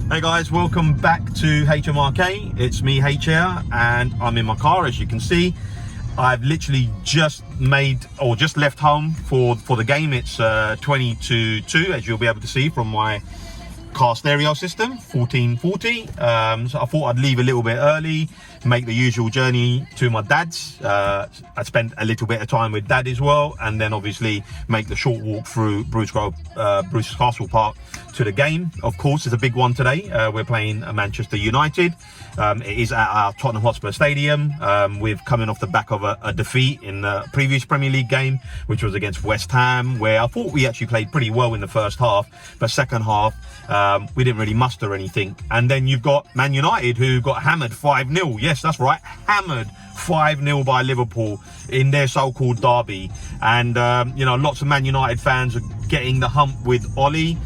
Hey guys, welcome back to HMRK. It's me, H here, and I'm in my car. As you can see, I've literally just left home for the game. It's 20-2, as you'll be able to see from my car stereo system, 1440. So I thought I'd leave a little bit early, make the usual journey to my dad's. I spent a little bit of time with dad as well, and then obviously make the short walk through Bruce Castle Park to the game. Of course, it's a big one today. We're playing Manchester United. It is at our Tottenham Hotspur Stadium. We're coming off the back of a defeat in the previous Premier League game, which was against West Ham, where I thought we actually played pretty well in the first half, but second half we didn't really muster anything. And then you've got Man United, who got hammered 5-0. Yes, that's right, hammered 5-0 by Liverpool in their so-called derby. And you know, lots of Man United fans are getting the hump with Ollie.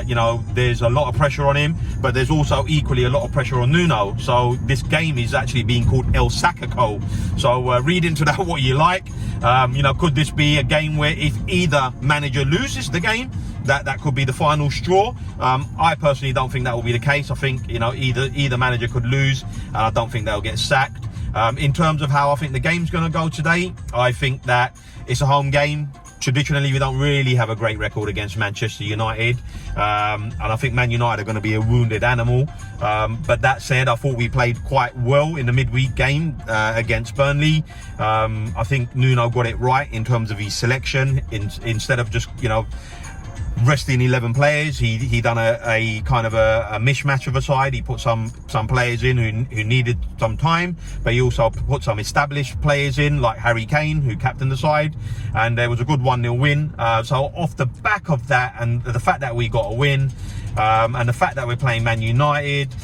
You know, there's a lot of pressure on him, but there's also equally a lot of pressure on Nuno. So this game is actually being called El Sacaco. So read into that what you like. You know, could this be a game where if either manager loses the game, that could be the final straw? I personally don't think that will be the case. I think, you know, either manager could lose, and I don't think they'll get sacked. In terms of how I think the game's going to go today, I think that it's a home game. Traditionally, we don't really have a great record against Manchester United, and I think Man United are going to be a wounded animal. But that said, I thought we played quite well in the midweek game against Burnley. I think Nuno got it right in terms of his selection. Instead of just, you know, resting 11 players, he done a kind of a mishmash of a side. He put some players in who needed some time, but he also put some established players in, like Harrykane, who captained the side, and there was a good 1-0 win. So off the back of that, and the fact that we got a win, and the fact that we're playing Man United,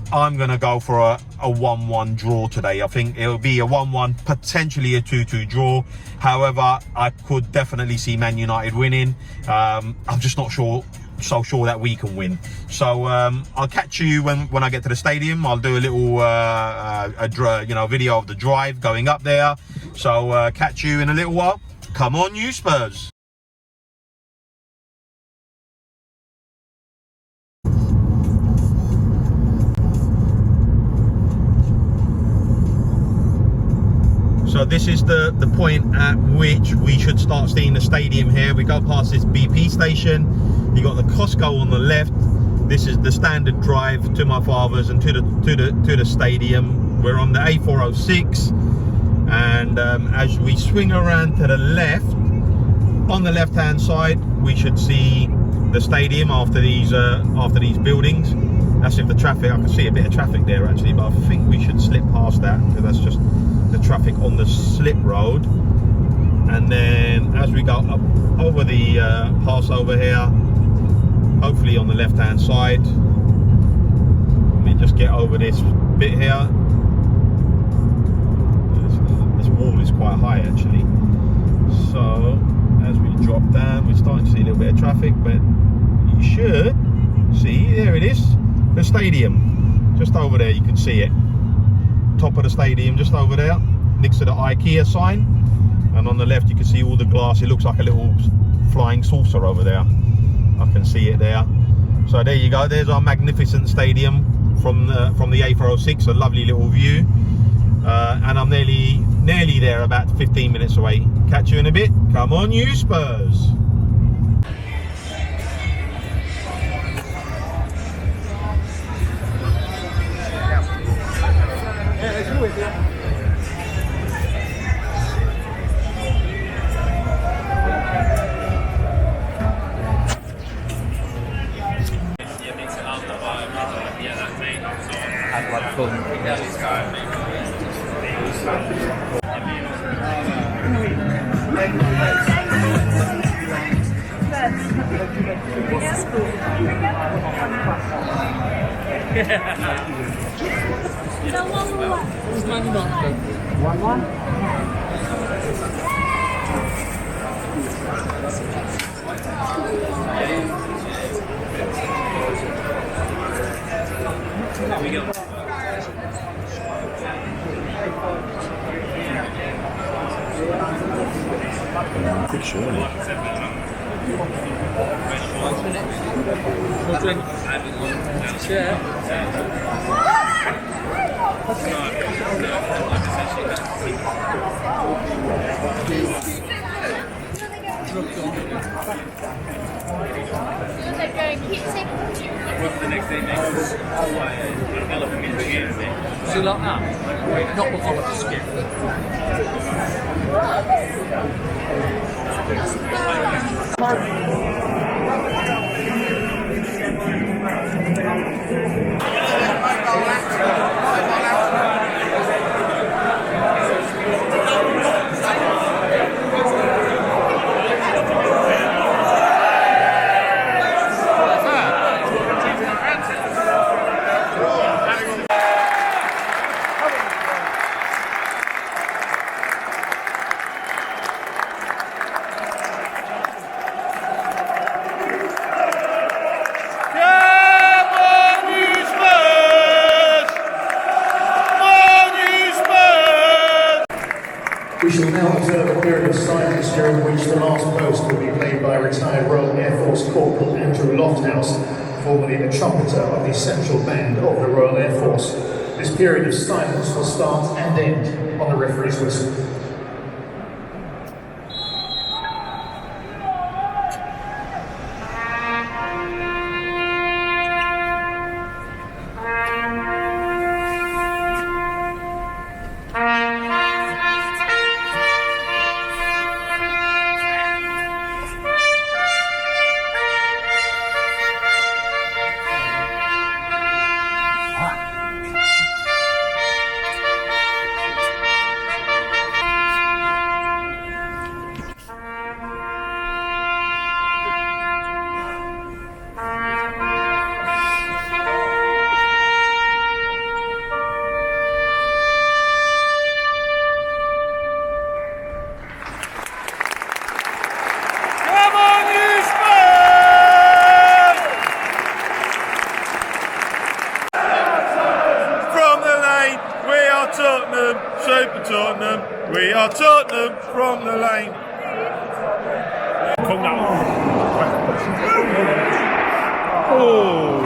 I'm going to go for a 1-1 draw today. I think it'll be a 1-1, potentially a 2-2 draw. However, I could definitely see Man United winning. I'm just not so sure that we can win. So I'll catch you when I get to the stadium. I'll do a little video of the drive going up there. So catch you in a little while. Come on, you Spurs. So this is the point at which we should start seeing the stadium here. We go past this BP station. You got the Costco on the left. This is the standard drive to my father's and to the stadium. We're on the A406, and as we swing around to the left, on the left hand side, we should see the stadium after these buildings. That's if the traffic, I can see a bit of traffic there actually, but I think we should slip past that, because that's just the traffic on the slip road. And then as we go up over the pass over here, hopefully on the left hand side, let me just get over this bit here. This wall is quite high actually, so as we drop down, we're starting to see a little bit of traffic, but you should see, there it is, the stadium just over there. You can see it, top of the stadium just over there next to the IKEA sign, and on the left you can see all the glass. It looks like a little flying saucer over there. I can see it there. So there you go, there's our magnificent stadium from the A406, a lovely little view. And I'm nearly there, about 15 minutes away. Catch you in a bit. Come on, you Spurs. Good, surely. More drink. The next day makes see like that? Not the volley skip. We shall now observe a period of silence during which the last post will be played by retired Royal Air Force Corporal Andrew Lofthouse, formerly the trumpeter of the Central Band of the Royal Air Force. This period of silence will start and end on the referee's whistle. Tottenham, Super Tottenham, we are Tottenham from the lane. Cool now. Oh.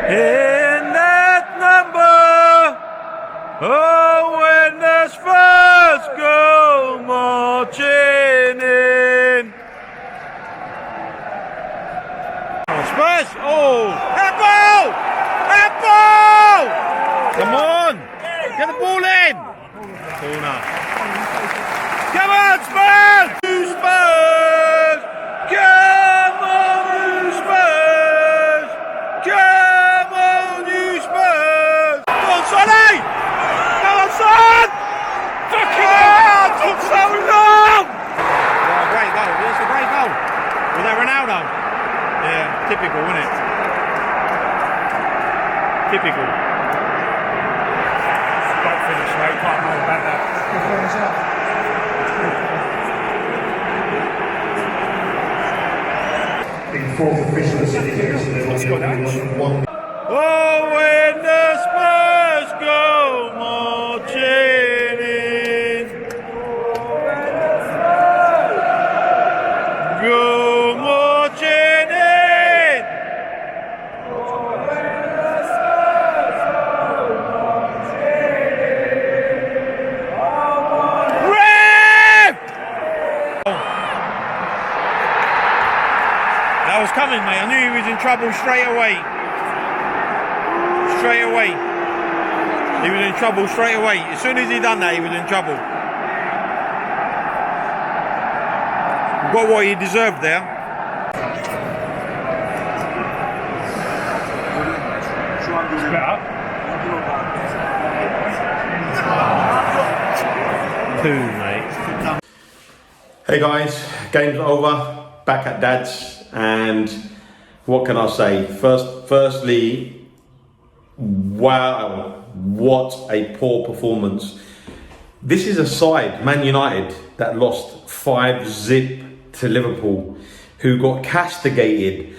In that number, oh, when the Spurs go marching in. Spurs, oh, apple! Apple! Come on! Get the ball in! Corner. Come on, Spurs! You Spurs! Come on, you Spurs! Come on, you Spurs! Come on, Sonny! Come on, son! Fucking hell! It took so long! Oh, great goal. It's a great goal. Was that Ronaldo? Yeah, typical, wasn't it? Typical. Great finish, mate. Can't moan about that. The fourth official is indicated one. Oh, when the Spurs go marching in. Go marching in. That was coming, mate. I knew he was in trouble straight away. Straight away. He was in trouble straight away. As soon as he done that, he was in trouble. Got what he deserved there. Two, mate. Hey guys, game's over. Back at Dad's, and what can I say? Firstly, wow, what a poor performance. This is a side, Man United, that lost 5-0 to Liverpool, who got castigated.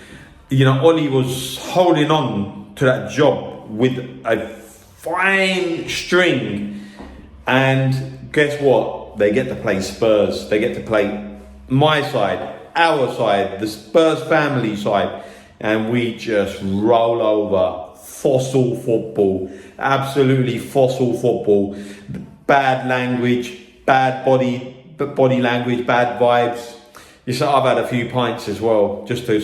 You know, Ollie was holding on to that job with a fine string, and guess what? They get to play Spurs. They get to play my side, our side, the Spurs family side, and we just roll over. Fossil football, absolutely fossil football. Bad language, bad body language, bad vibes. I've had a few pints as well, just to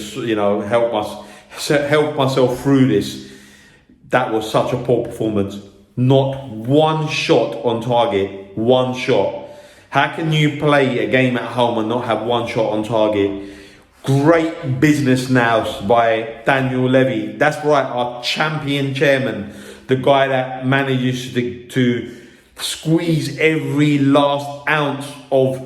help myself through this. That was such a poor performance. Not one shot on target. One shot. How can you play a game at home and not have one shot on target? Great business now by Daniel Levy. That's right, our champion chairman, the guy that manages to squeeze every last ounce of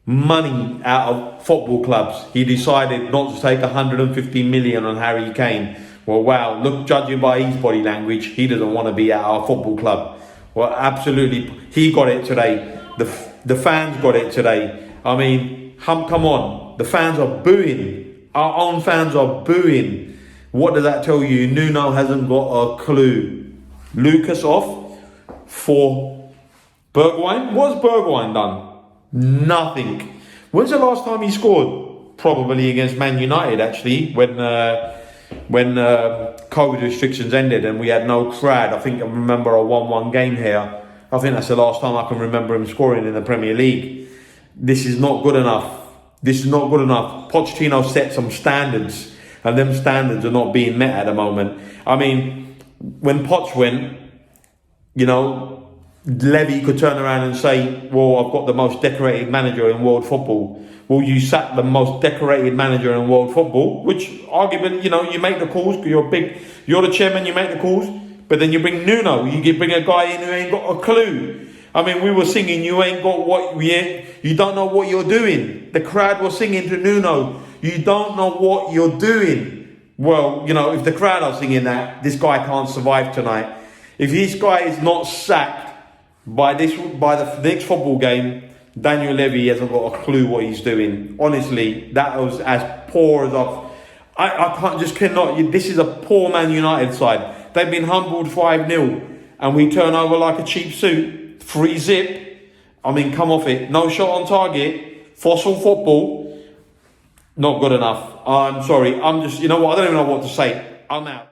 money out of football clubs. He decided not to take 150 million on Harry Kane. Well, wow, look, judging by his body language, he doesn't want to be at our football club. Well, absolutely, he got it today. The fans got it today. I mean, come on, the fans are booing. Our own fans are booing. What does that tell you? Nuno hasn't got a clue. Lucas off for Bergwijn. What's Bergwijn done? Nothing. When's the last time he scored? Probably against Man United, actually, when COVID restrictions ended and we had no crowd. I remember a 1-1 game here. I think that's the last time I can remember him scoring in the Premier League. This is not good enough. This is not good enough. Pochettino set some standards, and them standards are not being met at the moment. I mean, when Poch went, Levy could turn around and say, well, I've got the most decorated manager in world football. Well, you sacked the most decorated manager in world football, which arguably, you make the calls, you're the chairman, you make the calls, but then you bring Nuno, you bring a guy in who ain't got a clue. I mean, we were singing, you don't know what you're doing. The crowd was singing to Nuno, you don't know what you're doing. Well, if the crowd are singing that, this guy can't survive tonight. If this guy is not sacked by the next football game, Daniel Levy hasn't got a clue what he's doing. Honestly, that was as poor as I cannot. This is a poor Man United side. They've been humbled 5-0 and we turn over like a cheap suit. 3-zip. I mean, come off it. No shot on target. Fossil football. Not good enough. I'm sorry. I don't even know what to say. I'm out.